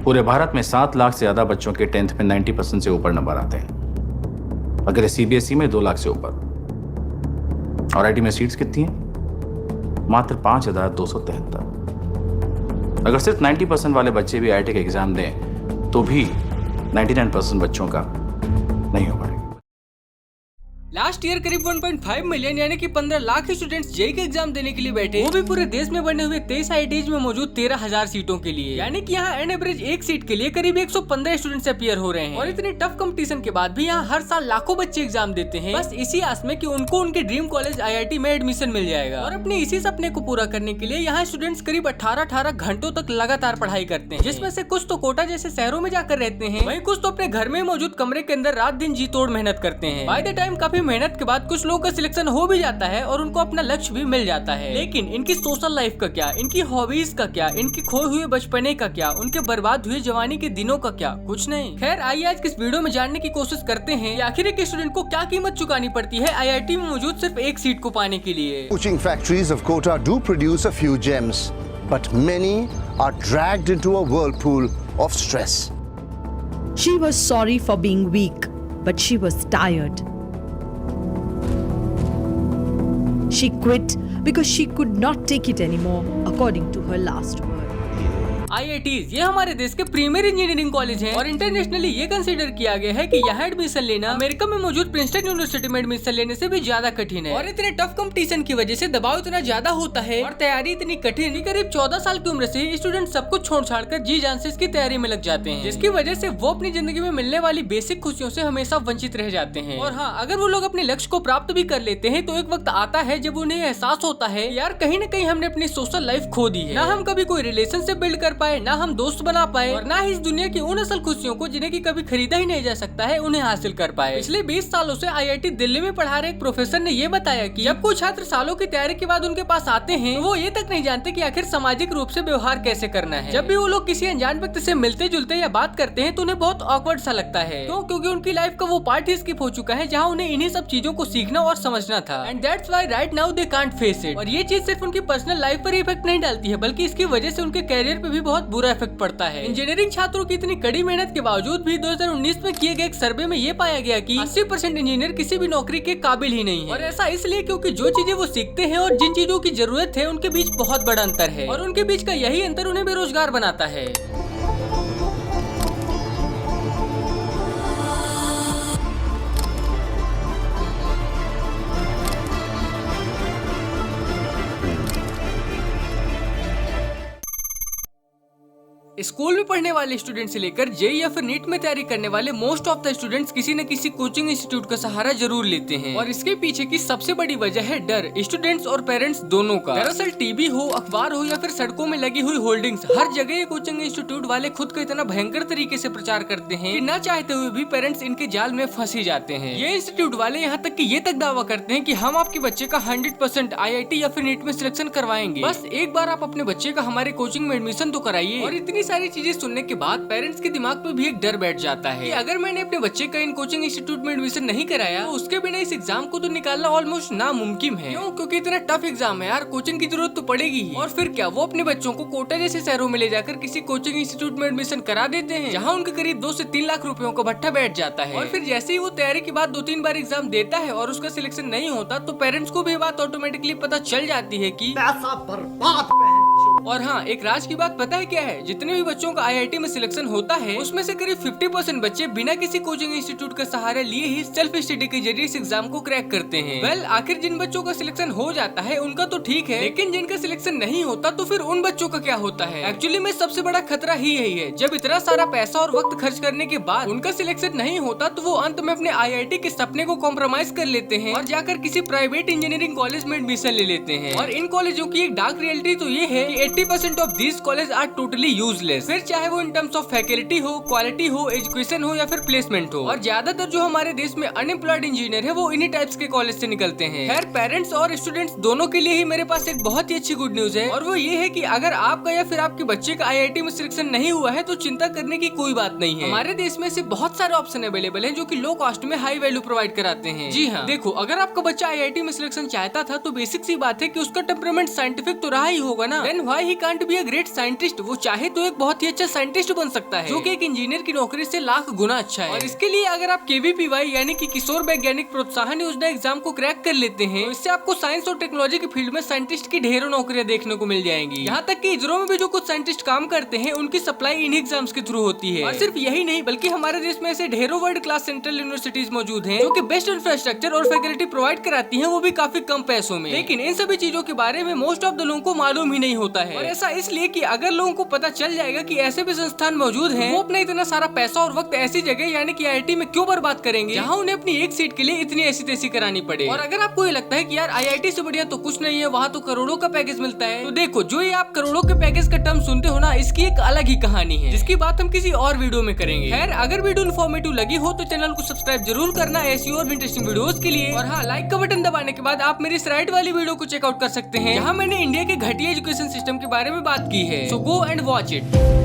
पूरे भारत में 7 लाख से ज्यादा बच्चों के 10th में 90% से ऊपर नंबर आते हैं। अगर सीबीएसई में 2 लाख से ऊपर। और आईटी में सीट्स कितनी हैं? मात्र 5,273। अगर सिर्फ 90% वाले बच्चे भी आईआईटी का एग्जाम दें तो भी 99% बच्चों का नहीं हो पाएगा। लास्ट ईयर करीब 1.5 मिलियन यानी कि 15 लाख स्टूडेंट्स जेईई का एग्जाम देने के लिए बैठे, वो भी पूरे देश में बने हुए 23 आईआईटीज में मौजूद 13,000 सीटों के लिए। यानी कि यहाँ एन एवरेज एक सीट के लिए करीब 115 स्टूडेंट्स अपीयर हो रहे हैं। और इतने टफ कंपटीशन के बाद भी यहाँ हर साल लाखों बच्चे एग्जाम देते हैं, बस इसी आस में कि उनको उनके ड्रीम कॉलेज आईआईटी में एडमिशन मिल जाएगा। और अपने इसी सपने को पूरा करने के लिए यहाँ स्टूडेंट्स करीब 18 घंटों तक लगातार पढ़ाई करते हैं, जिसमें से कुछ तो कोटा जैसे शहरों में जाकर रहते हैं, वहीं कुछ तो अपने घर में मौजूद कमरे के अंदर रात दिन जी तोड़ मेहनत करते हैं। बाय द टाइम काफी मेहनत के बाद कुछ लोगों का सिलेक्शन हो भी जाता है और उनको अपना लक्ष्य भी मिल जाता है। लेकिन इनकी सोशल लाइफ का क्या, इनकी हॉबीज का क्या, इनके खोए हुए बचपने का क्या, उनके बर्बाद हुए जवानी के दिनों का क्या, कुछ नहीं। खैर आइए आज इस वीडियो में जानने की कोशिश करते हैं कि आखिर एक स्टूडेंट को क्या कीमत चुकानी पड़ती है आईआईटी में मौजूद सिर्फ एक सीट को पाने के लिए। Coaching factories of Kota do produce a few gems, but many are dragged into a whirlpool of stress. She was sorry for being weak, but she was tired. She quit because she could not take it anymore, according to her last word. IITs ये हमारे देश के premiere engineering college हैं और internationally ये consider किया गया है कि यहाँ एडमिशन लेना अमेरिका में मौजूद प्रिंसटन यूनिवर्सिटी में एडमिशन लेने से भी ज्यादा कठिन है। और इतने टफ कंपटीशन की वजह से दबाव इतना ज्यादा होता है और तैयारी इतनी कठिन कि करीब 14 साल की उम्र से ही स्टूडेंट सब कुछ छोड़ छाड़ कर जी जान से इसकी तैयारी में लग जाते हैं, जिसकी वजह से वो अपनी जिंदगी में मिलने वाली बेसिक खुशियों से हमेशा वंचित रह जाते हैं। और हाँ, अगर वो लोग अपने लक्ष्य को प्राप्त भी कर लेते हैं तो एक वक्त आता है जब उन्हें एहसास होता है यार कहीं न कहीं हमने अपनी सोशल लाइफ खो दी है। ना हम कभी कोई रिलेशनशिप बिल्ड कर पाए, ना हम दोस्त बना पाए और ना ही इस दुनिया की उन असल खुशियों को जिन्हें की कभी खरीदा ही नहीं जा सकता है उन्हें हासिल कर पाए। पिछले 20 सालों से आईआईटी दिल्ली में पढ़ा रहे एक प्रोफेसर ने ये बताया कि जब कुछ छात्र सालों की तैयारी के बाद उनके पास आते हैं तो वो ये तक नहीं जानते कि आखिर सामाजिक रूप से व्यवहार कैसे करना है। जब भी वो लोग किसी अनजान व्यक्ति से मिलते जुलते या बात करते हैं तो उन्हें बहुत ऑकवर्ड सा लगता है, क्योंकि उनकी लाइफ का वो पार्ट ही स्किप हो चुका है जहाँ उन्हें इन्हीं सब चीजों को सीखना और समझना था। And that's why right now they can't face it. और ये चीज सिर्फ उनकी पर्सनल लाइफ पर इफेक्ट नहीं डालती है बल्कि इसकी वजह से उनके कैरियर पे भी बहुत बुरा इफेक्ट पड़ता है। इंजीनियरिंग छात्रों की इतनी कड़ी मेहनत के बावजूद भी 2019 में किए गए एक सर्वे में ये पाया गया कि 80% इंजीनियर किसी भी नौकरी के काबिल ही नहीं है। और ऐसा इसलिए क्योंकि जो चीजें वो सीखते हैं और जिन चीजों की जरूरत है उनके बीच बहुत बड़ा अंतर है और उनके बीच का यही अंतर उन्हें बेरोजगार बनाता है। स्कूल में पढ़ने वाले स्टूडेंट से लेकर जेईई या फिर नीट में तैयारी करने वाले मोस्ट ऑफ द स्टूडेंट्स किसी न किसी कोचिंग इंस्टीट्यूट का सहारा जरूर लेते हैं और इसके पीछे की सबसे बड़ी वजह है डर, स्टूडेंट्स और पेरेंट्स दोनों का। दरअसल टीवी हो, अखबार हो या फिर सड़कों में लगी हुई होल्डिंग्स, हर जगह ये कोचिंग इंस्टीट्यूट वाले खुद का इतना भयंकर तरीके से प्रचार करते हैं कि न चाहते हुए भी पेरेंट्स इनके जाल में फंस ही जाते हैं। ये इंस्टीट्यूट वाले यहाँ तक कि ये तक दावा करते हैं कि हम आपके बच्चे का 100% आईआईटी या फिर नीट में सिलेक्शन करवाएंगे, बस एक बार आप अपने बच्चे का हमारे कोचिंग में एडमिशन तो कराइए। और इतनी सारी चीजें सुनने के बाद पेरेंट्स के दिमाग पे भी एक डर बैठ जाता है कि अगर मैंने अपने बच्चे का इन कोचिंग इंस्टीट्यूट में एडमिशन नहीं कराया तो उसके बिना इस एग्जाम को तो निकालना ऑलमोस्ट नामुमकिन है। क्यों? क्योंकि इतना टफ एग्जाम है यार, कोचिंग की जरूरत तो पड़ेगी ही। और फिर क्या वो अपने बच्चों को कोटा जैसे शहरों में ले जाकर किसी कोचिंग इंस्टीट्यूट में एडमिशन करा देते हैं जहाँ उनके करीब 2 से 3 लाख रुपयों का भट्टा बैठ जाता है। और फिर जैसे ही वो तैयारी के बाद 2-3 बार एग्जाम देता है और उसका सिलेक्शन नहीं होता तो पेरेंट्स को भी बात ऑटोमेटिकली पता चल जाती है कि पैसा बर्बाद। और हाँ, एक राज की बात पता है क्या है? जितने भी बच्चों का आईआईटी में सिलेक्शन होता है उसमें से करीब 50% बच्चे बिना किसी कोचिंग इंस्टीट्यूट का सहारा लिए ही सेल्फ स्टडी के जरिए इस एग्जाम को क्रैक करते हैं। वेल, आखिर जिन बच्चों का सिलेक्शन हो जाता है उनका तो ठीक है, लेकिन जिनका सिलेक्शन नहीं होता तो फिर उन बच्चों का क्या होता है? एक्चुअली में सबसे बड़ा खतरा ही यही है, जब इतना सारा पैसा और वक्त खर्च करने के बाद उनका सिलेक्शन नहीं होता तो वो अंत में अपने आईआईटी के सपने को कॉम्प्रोमाइज कर लेते हैं और जाकर किसी प्राइवेट इंजीनियरिंग कॉलेज में एडमिशन ले लेते हैं। और इन कॉलेजों की एक डार्क रियलिटी तो ये है कि 80% of these college are totally useless, फिर चाहे वो इन टर्म्स ऑफ फैकल्टी हो, क्वालिटी हो, एजुकेशन हो या फिर प्लेसमेंट हो। और ज्यादातर जो हमारे देश में अनएम्प्लॉयड इंजीनियर है वो इन्हीं टाइप्स के कॉलेज से निकलते हैं। खैर, पेरेंट्स और स्टूडेंट्स दोनों के लिए ही मेरे पास एक बहुत ही अच्छी गुड न्यूज है और वो ये है कि अगर आपका या फिर आपके बच्चे का आईआईटी में सिलेक्शन नहीं हुआ है तो चिंता करने की कोई बात नहीं है। हमारे देश में से बहुत सारे ऑप्शन अवेलेबल हैं जो कि लो कॉस्ट में हाई वैल्यू प्रोवाइड कराते हैं। जी हाँ, देखो, अगर आपका बच्चा आईआईटी में सिलेक्शन चाहता था तो बेसिक सी बात है कि उसका टेम्परामेंट साइंटिफिक तो रहा ही होगा ना, then why why he can't be a great scientist, वो चाहे तो एक बहुत ही अच्छा साइंटिस्ट बन सकता है, जो कि एक इंजीनियर की नौकरी से लाख गुना अच्छा है। और इसके लिए अगर आप KVPY यानी कि किशोर वैज्ञानिक प्रोत्साहन योजना एग्जाम को क्रैक कर लेते हैं, तो इससे आपको साइंस और टेक्नोलॉजी की फील्ड में साइंटिस्ट की ढेरों नौकरियां देखने को मिल जाएंगी। यहाँ तक कि इसरो में भी जो कुछ साइंटिस्ट काम करते हैं उनकी सप्लाई इन्हीं एग्जाम्स के थ्रू होती है। और सिर्फ यही नहीं, बल्कि हमारे देश में ऐसे ढेरों वर्ल्ड क्लास सेंट्रल यूनिवर्सिटीज मौजूद हैं जो कि बेस्ट इंफ्रास्ट्रक्चर और फैकल्टी प्रोवाइड कराती हैं, वो भी काफी कम पैसों में। लेकिन इन सभी चीजों के बारे में मोस्ट ऑफ द लोगों को मालूम ही नहीं होता है। और ऐसा इसलिए कि अगर लोगों को पता चल जाएगा कि ऐसे भी संस्थान मौजूद हैं, वो अपना इतना सारा पैसा और वक्त ऐसी जगह यानी कि IIT में क्यों बर्बाद करेंगे जहाँ उन्हें अपनी एक सीट के लिए इतनी ऐसी तैसी करानी पड़े। और अगर आपको ये लगता है कि यार IIT से बढ़िया तो कुछ नहीं है, वहाँ तो करोड़ों का पैकेज मिलता है, तो देखो जो ये आप करोड़ों के पैकेज का टर्म सुनते हो ना, इसकी एक अलग ही कहानी है, जिसकी बात हम किसी और वीडियो में करेंगे। खैर, अगर वीडियो इन्फॉर्मेटिव लगी हो तो चैनल को सब्सक्राइब जरूर करना ऐसी और भी इंटरेस्टिंग वीडियोस के लिए। और हाँ, लाइक का बटन दबाने के बाद आप मेरी राइट वाली वीडियो को चेकआउट कर सकते हैं, जहाँ मैंने इंडिया के घटिया एजुकेशन सिस्टम के बारे में बात की है। सो गो एंड वॉच इट।